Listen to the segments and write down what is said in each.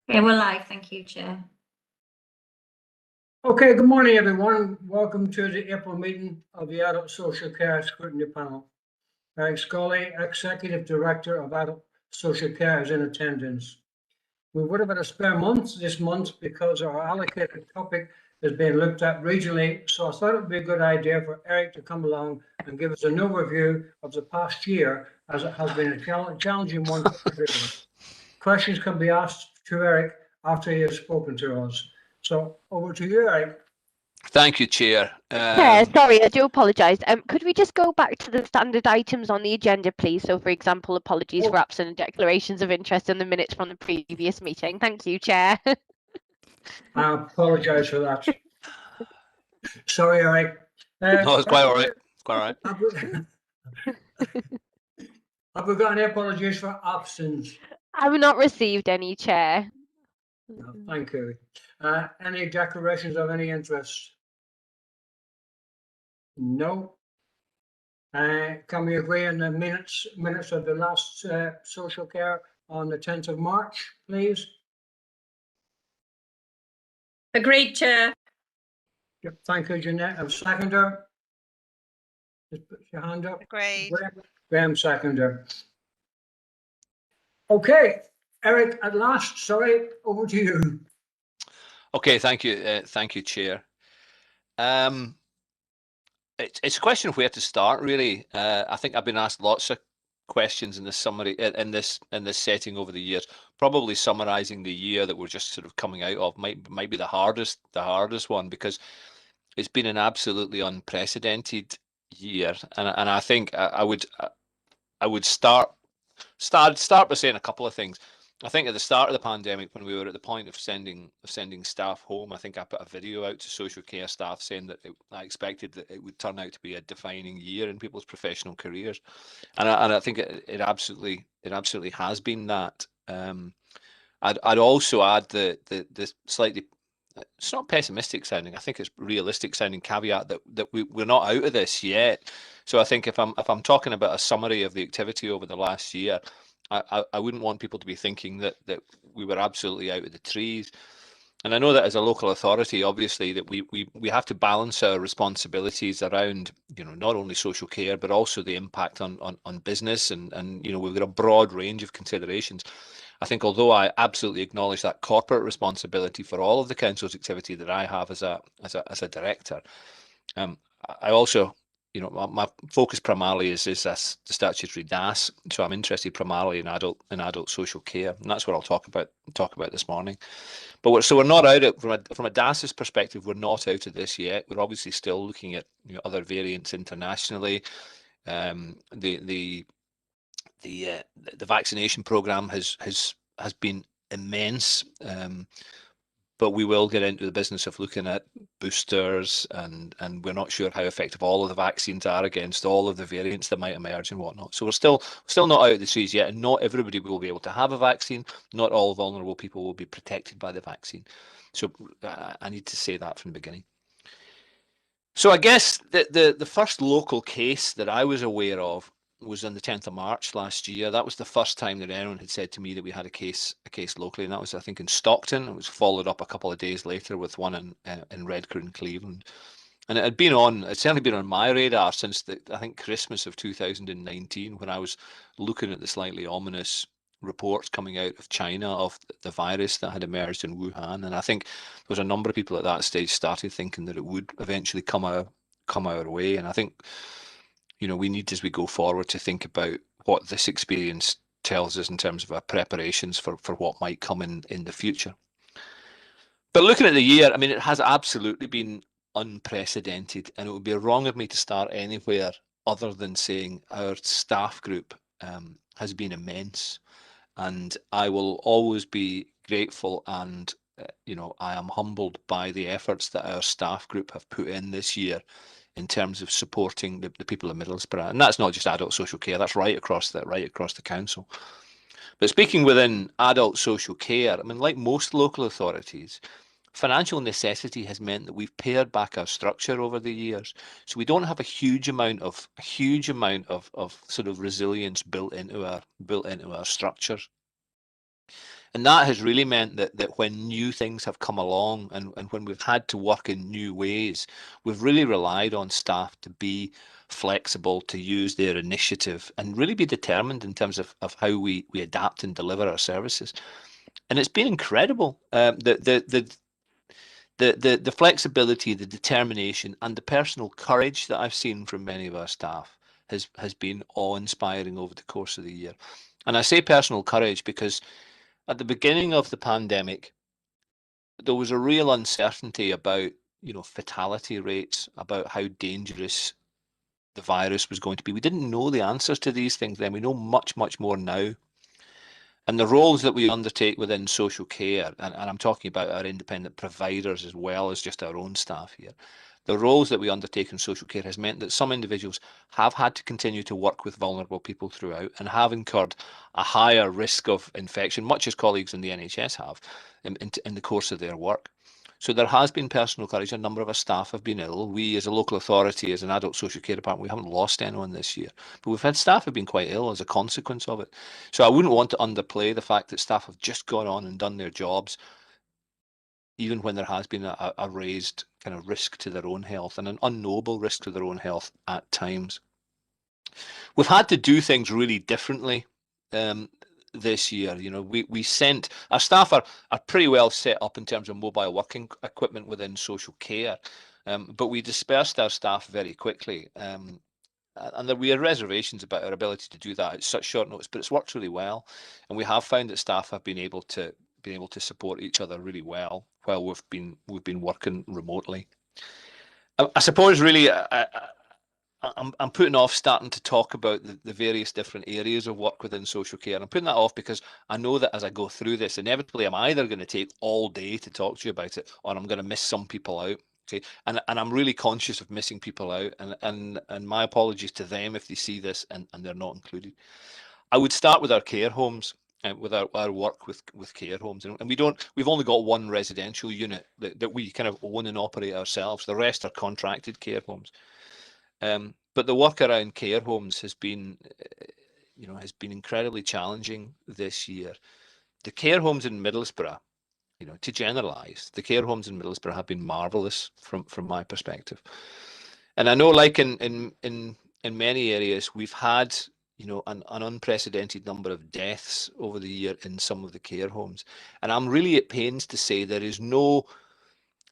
Okay, we're live. Thank you, Chair. Okay, good morning, everyone. Welcome to the April meeting of the Adult Social Care Scrutiny Panel. Eric Scully, Executive Director of Adult Social Care, is in attendance. We would have had a spare month this month because our allocated topic is being looked at regionally, so I thought it would be a good idea for Eric to come along and give us an overview of the past year, as it has been a challenging one for everyone. Questions can be asked to Eric after he has spoken to us. So over to you, Eric. Thank you, Chair. Sorry, I do apologise. Could we just go back to the standard items on the agenda, please? So, for example, apologies for absent declarations of interest in the minutes from the previous meeting. Thank you, Chair. I apologise for that. Sorry, Eric. No, it's quite all right. It's quite all right. Have we got any apologies for absence? I've not received any, Chair. No, thank you. Any declarations of any interest? No. Can we agree on the minutes of the last social care on the 10th of March, please? Agreed, Chair. Yep, thank you, Jeanette. A seconder? Just put your hand up. Agreed. Graham, seconder. Okay, Eric, at last, sorry, over to you. Okay, thank you, Chair. It's a question of where to start, really. I think I've been asked lots of questions in this summary in this setting over the years. Probably summarising the year that we're just sort of coming out of might be the hardest one, because it's been an absolutely unprecedented year, and I think I would start by saying a couple of things. I think at the start of the pandemic, when we were at the point of sending staff home, I think I put a video out to social care staff saying that I expected that it would turn out to be a defining year in people's professional careers, and I think it absolutely has been that. I'd also add the slightly, it's not pessimistic sounding, I think it's realistic sounding caveat that we're not out of this yet. So I think if I'm talking about a summary of the activity over the last year, I wouldn't want people to be thinking that we were absolutely out of the trees. And I know that as a local authority, obviously, that we have to balance our responsibilities around, not only social care, but also the impact on business, and we've got a broad range of considerations. I think although I absolutely acknowledge that corporate responsibility for all of the council's activity that I have as a director, I also, my focus primarily is the statutory DAS. So I'm interested primarily in adult social care, and that's what I'll talk about this morning. But we're not out from a DAS's perspective. We're not out of this yet. We're obviously still looking at other variants internationally. The vaccination program has been immense, but we will get into the business of looking at boosters, and we're not sure how effective all of the vaccines are against all of the variants that might emerge and whatnot. So we're still not out of the trees yet, and not everybody will be able to have a vaccine. Not all vulnerable people will be protected by the vaccine. So I need to say that from the beginning. So I guess the first local case that I was aware of was on the 10th of March last year. That was the first time that anyone had said to me that we had a case locally, and that was, I think, in Stockton. It was followed up a couple of days later with one in Redcar in Cleveland, and it's certainly been on my radar since I think Christmas of 2019, when I was looking at the slightly ominous reports coming out of China of the virus that had emerged in Wuhan, and I think there was a number of people at that stage started thinking that it would eventually come our way, and I think we need, as we go forward, to think about what this experience tells us in terms of our preparations for what might come in the future. But looking at the year, I mean, it has absolutely been unprecedented, and it would be wrong of me to start anywhere other than saying our staff group has been immense, and I will always be grateful, and I am humbled by the efforts that our staff group have put in this year in terms of supporting the people of Middlesbrough. And that's not just adult social care, that's right across the council. But speaking within adult social care, I mean, like most local authorities, financial necessity has meant that we've pared back our structure over the years. So we don't have a huge amount of sort of resilience built into our structures. And that has really meant that when new things have come along and when we've had to work in new ways, we've really relied on staff to be flexible, to use their initiative and really be determined in terms of how we adapt and deliver our services. And it's been incredible. The flexibility, the determination, and the personal courage that I've seen from many of our staff has been awe-inspiring over the course of the year. And I say personal courage because at the beginning of the pandemic, there was a real uncertainty about, fatality rates, about how dangerous the virus was going to be. We didn't know the answers to these things then. We know much, much more now. And the roles that we undertake within social care, and I'm talking about our independent providers as well as just our own staff here, the roles that we undertake in social care has meant that some individuals have had to continue to work with vulnerable people throughout and have incurred a higher risk of infection, much as colleagues in the NHS have in the course of their work. So there has been personal courage. A number of our staff have been ill. We, as a local authority, as an adult social care department, we haven't lost anyone this year. But we've had staff who've been quite ill as a consequence of it. So I wouldn't want to underplay the fact that staff have just gone on and done their jobs, even when there has been a raised kind of risk to their own health and an unknowable risk to their own health at times. We've had to do things really differently this year. We sent our staff are pretty well set up in terms of mobile working equipment within social care, but we dispersed our staff very quickly. And we had reservations about our ability to do that at such short notice, but it's worked really well, and we have found that staff have been able to support each other really well while we've been working remotely. I suppose really I'm putting off starting to talk about the various different areas of work within social care. I'm putting that off because I know that as I go through this, inevitably I'm either going to take all day to talk to you about it, or I'm going to miss some people out. Okay, and I'm really conscious of missing people out, and my apologies to them if they see this and they're not included. I would start with our care homes and with our work with care homes, and we've only got one residential unit that we kind of own and operate ourselves. The rest are contracted care homes. But the work around care homes has been incredibly challenging this year. The care homes in Middlesbrough, to generalise, the care homes in Middlesbrough have been marvellous from my perspective. And I know, like in many areas, we've had an unprecedented number of deaths over the year in some of the care homes. And I'm really at pains to say there is no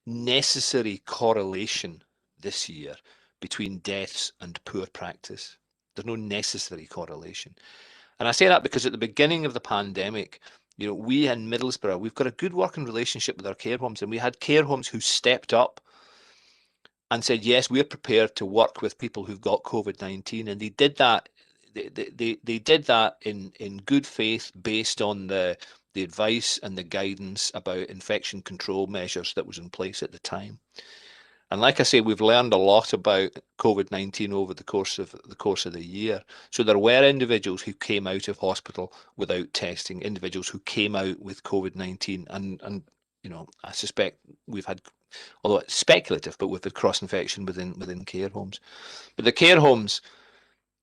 necessary correlation this year between deaths and poor practice. There's no necessary correlation. And I say that because at the beginning of the pandemic, we in Middlesbrough, we've got a good working relationship with our care homes, and we had care homes who stepped up and said, yes, we're prepared to work with people who've got COVID-19. And they did that. They did that in good faith based on the advice and the guidance about infection control measures that was in place at the time. And like I say, we've learned a lot about COVID-19 over the course of the year. So there were individuals who came out of hospital without testing, individuals who came out with COVID-19, and I suspect we've had, although it's speculative, but we've had cross-infection within care homes. But the care homes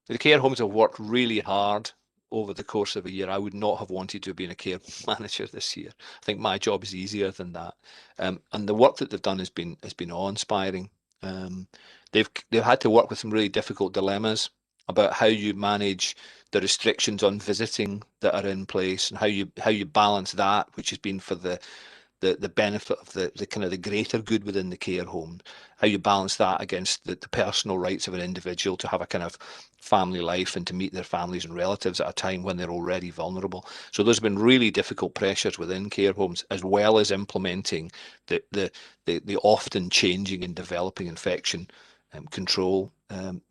have worked really hard over the course of a year. I would not have wanted to have been a care manager this year. I think my job is easier than that. And the work that they've done has been awe-inspiring. They've had to work with some really difficult dilemmas about how you manage the restrictions on visiting that are in place and how you balance that, which has been for the benefit of the kind of the greater good within the care home, how you balance that against the personal rights of an individual to have a kind of family life and to meet their families and relatives at a time when they're already vulnerable. So there's been really difficult pressures within care homes, as well as implementing the often changing and developing infection control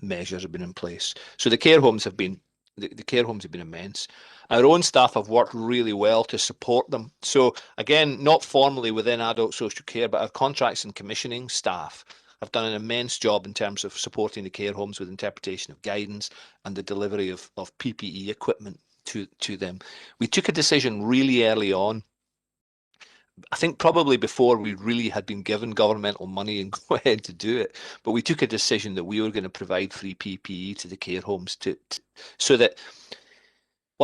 measures have been in place. So the care homes have been immense. Our own staff have worked really well to support them. So again, not formally within adult social care, but our contracts and commissioning staff have done an immense job in terms of supporting the care homes with interpretation of guidance and the delivery of PPE equipment to them. We took a decision really early on, I think probably before we really had been given governmental money and go ahead to do it, but we took a decision that we were going to provide free PPE to the care homes so that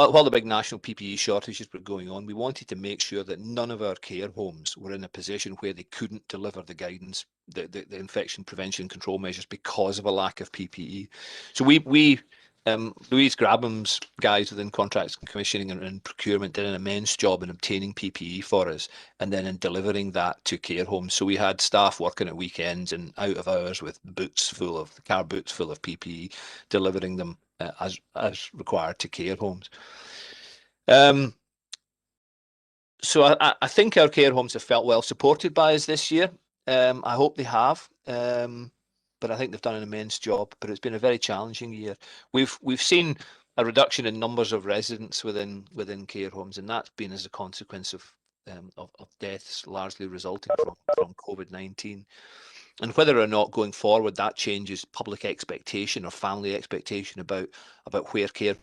while the big national PPE shortages were going on, we wanted to make sure that none of our care homes were in a position where they couldn't deliver the guidance, the infection prevention control measures because of a lack of PPE. So Louise Grabham's guys within contracts and commissioning and procurement did an immense job in obtaining PPE for us and then in delivering that to care homes. So we had staff working at weekends and out of hours with car boots full of PPE, delivering them as required to care homes. So I think our care homes have felt well supported by us this year. I hope they have. But I think they've done an immense job. But it's been a very challenging year. We've seen a reduction in numbers of residents within care homes, and that's been as a consequence of deaths largely resulting from COVID-19. And whether or not going forward that changes public expectation or family expectation about where care.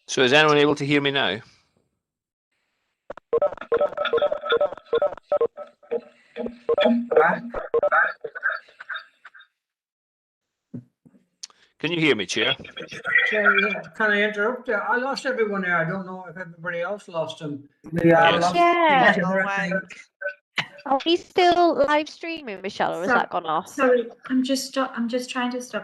So is anyone able to hear me now? Can you hear me, Chair? Sorry, can I interrupt you? I lost everyone there. I don't know if everybody else lost them. Yes. Yeah. Are we still live streaming, Michelle, or has that gone off? Sorry, I'm just trying to stop